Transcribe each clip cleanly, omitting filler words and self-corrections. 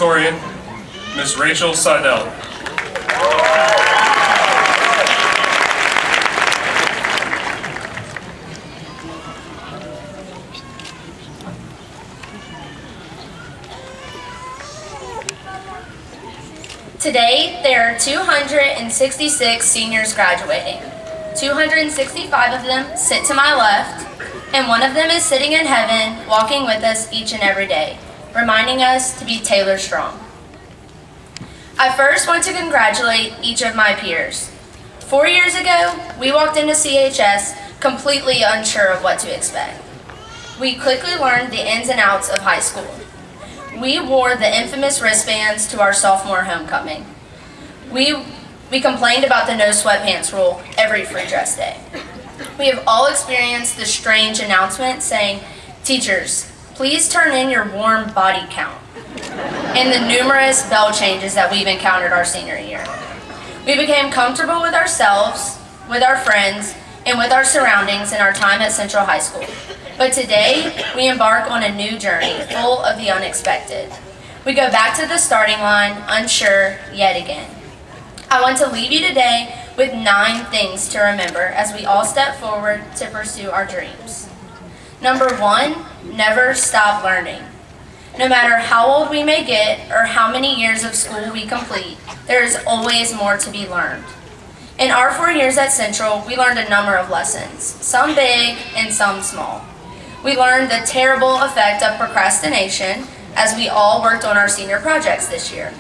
valedictorian, Ms. Rachel Seidel. Today, there are 266 seniors graduating. 265 of them sit to my left, and one of them is sitting in heaven, walking with us each and every day, reminding us to be Taylor strong. I first want to congratulate each of my peers. 4 years ago, we walked into CHS completely unsure of what to expect. We quickly learned the ins and outs of high school. We wore the infamous wristbands to our sophomore homecoming. We complained about the no sweatpants rule every free dress day. We have all experienced the strange announcement saying, "Teachers, please turn in your warm body count," and the numerous bell changes that we've encountered our senior year. We became comfortable with ourselves, with our friends, and with our surroundings in our time at Central High School. But today, we embark on a new journey full of the unexpected. We go back to the starting line, unsure yet again. I want to leave you today with 9 things to remember as we all step forward to pursue our dreams. Number 1, never stop learning. No matter how old we may get or how many years of school we complete, there is always more to be learned. In our 4 years at Central, we learned a number of lessons, some big and some small. We learned the terrible effect of procrastination as we all worked on our senior projects this year.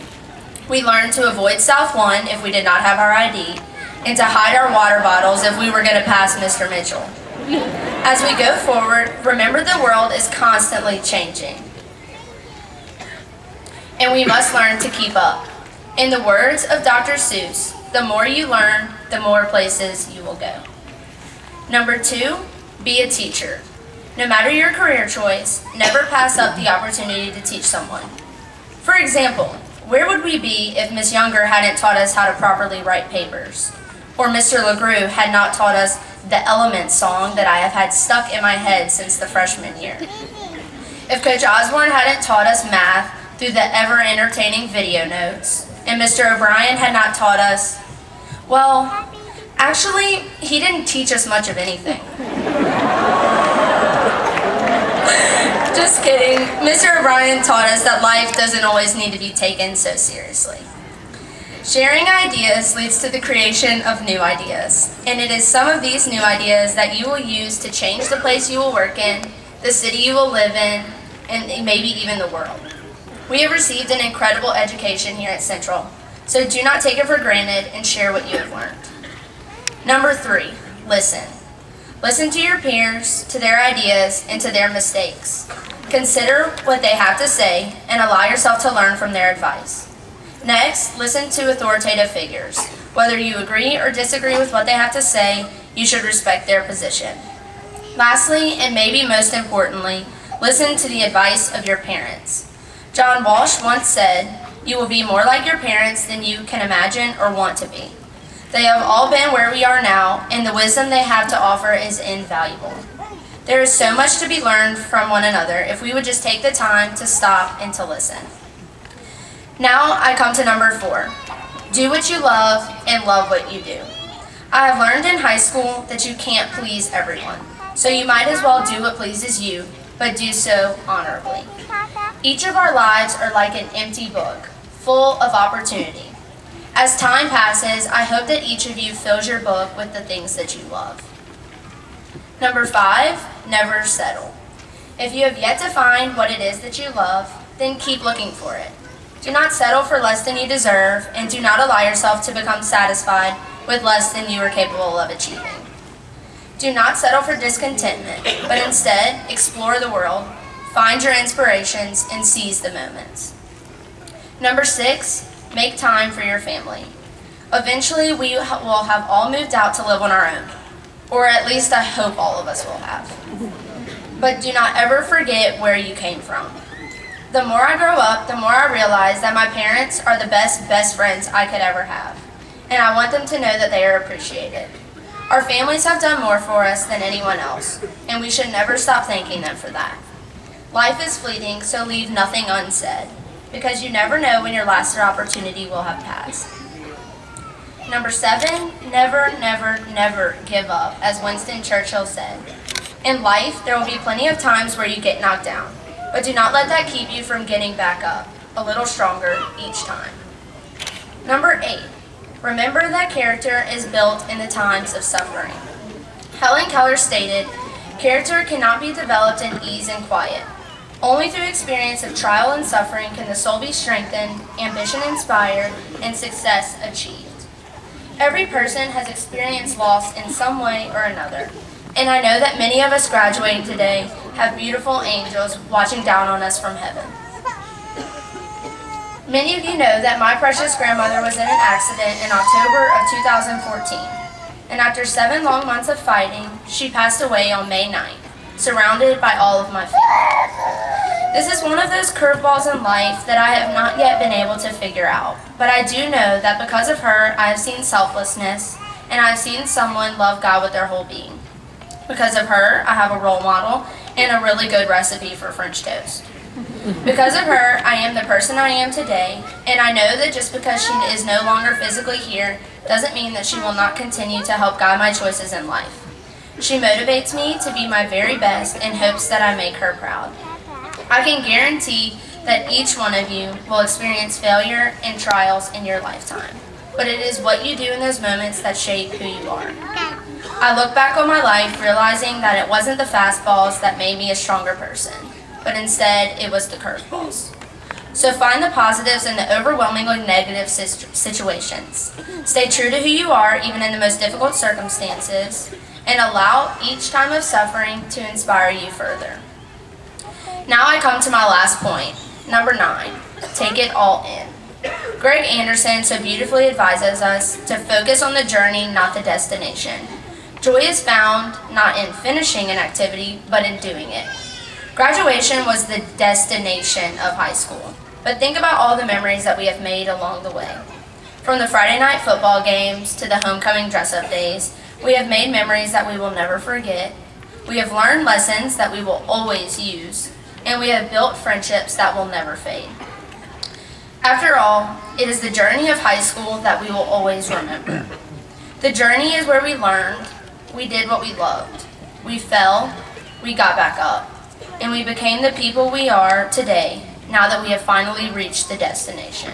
We learned to avoid South 1 if we did not have our ID, and to hide our water bottles if we were going to pass Mr. Mitchell. As we go forward, remember the world is constantly changing, and we must learn to keep up. In the words of Dr. Seuss, the more you learn, the more places you will go. Number 2, be a teacher. No matter your career choice, never pass up the opportunity to teach someone. For example, where would we be if Ms. Younger hadn't taught us how to properly write papers? Or Mr. LeGroux had not taught us the Elements song that I have had stuck in my head since the freshman year? If Coach Osborne hadn't taught us math through the ever-entertaining video notes, and Mr. O'Brien had not taught us, well, actually, he didn't teach us much of anything. Just kidding. Mr. O'Brien taught us that life doesn't always need to be taken so seriously. Sharing ideas leads to the creation of new ideas, and it is some of these new ideas that you will use to change the place you will work in, the city you will live in, and maybe even the world. We have received an incredible education here at Central, so do not take it for granted and share what you have learned. Number 3, listen. Listen to your peers, to their ideas, and to their mistakes. Consider what they have to say and allow yourself to learn from their advice. Next, listen to authoritative figures. Whether you agree or disagree with what they have to say, you should respect their position. Lastly, and maybe most importantly, listen to the advice of your parents. John Walsh once said, "You will be more like your parents than you can imagine or want to be." They have all been where we are now, and the wisdom they have to offer is invaluable. There is so much to be learned from one another if we would just take the time to stop and to listen. Now I come to number 4. Do what you love and love what you do. I have learned in high school that you can't please everyone, so you might as well do what pleases you, but do so honorably. Each of our lives are like an empty book, full of opportunity. As time passes, I hope that each of you fills your book with the things that you love. Number 5, never settle. If you have yet to find what it is that you love, then keep looking for it. Do not settle for less than you deserve, and do not allow yourself to become satisfied with less than you are capable of achieving. Do not settle for discontentment, but instead explore the world, find your inspirations, and seize the moments. Number 6, make time for your family. Eventually, we will have all moved out to live on our own, or at least I hope all of us will have. But do not ever forget where you came from. The more I grow up, the more I realize that my parents are the best friends I could ever have, and I want them to know that they are appreciated. Our families have done more for us than anyone else, and we should never stop thanking them for that. Life is fleeting, so leave nothing unsaid. because you never know when your last opportunity will have passed. Number 7, never, never, never give up, as Winston Churchill said. In life, there will be plenty of times where you get knocked down, but do not let that keep you from getting back up, a little stronger each time. Number 8, remember that character is built in the times of suffering. Helen Keller stated, "Character cannot be developed in ease and quiet. Only through experience of trial and suffering can the soul be strengthened, ambition inspired, and success achieved." Every person has experienced loss in some way or another, and I know that many of us graduating today have beautiful angels watching down on us from heaven. Many of you know that my precious grandmother was in an accident in October of 2014, and after 7 long months of fighting, she passed away on May 9th, surrounded by all of my family. This is one of those curveballs in life that I have not yet been able to figure out, but I do know that because of her, I have seen selflessness, and I have seen someone love God with their whole being. Because of her, I have a role model and a really good recipe for French toast. Because of her, I am the person I am today, and I know that just because she is no longer physically here doesn't mean that she will not continue to help guide my choices in life. She motivates me to be my very best in hopes that I make her proud. I can guarantee that each one of you will experience failure and trials in your lifetime, but it is what you do in those moments that shape who you are. I look back on my life realizing that it wasn't the fastballs that made me a stronger person, but instead it was the curveballs. So find the positives in the overwhelmingly negative situations. Stay true to who you are even in the most difficult circumstances, and allow each time of suffering to inspire you further. Now I come to my last point, number 9, take it all in. Greg Anderson so beautifully advises us to focus on the journey, not the destination. Joy is found not in finishing an activity, but in doing it. Graduation was the destination of high school, but think about all the memories that we have made along the way. From the Friday night football games to the homecoming dress-up days, we have made memories that we will never forget. We have learned lessons that we will always use, and we have built friendships that will never fade. After all, it is the journey of high school that we will always remember. The journey is where we learned, we did what we loved, we fell, we got back up, and we became the people we are today now that we have finally reached the destination.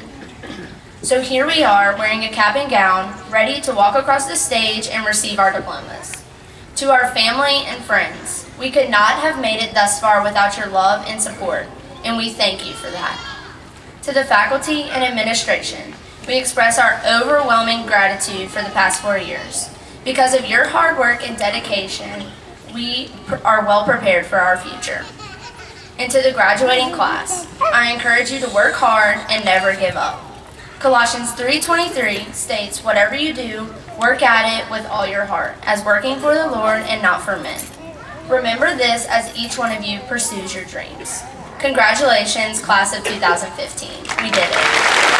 So here we are, wearing a cap and gown, ready to walk across the stage and receive our diplomas. To our family and friends, we could not have made it thus far without your love and support, and we thank you for that. To the faculty and administration, we express our overwhelming gratitude for the past 4 years. Because of your hard work and dedication, we are well prepared for our future. And to the graduating class, I encourage you to work hard and never give up. Colossians 3:23 states, "Whatever you do, work at it with all your heart, as working for the Lord and not for men." Remember this as each one of you pursues your dreams. Congratulations, class of 2015. We did it.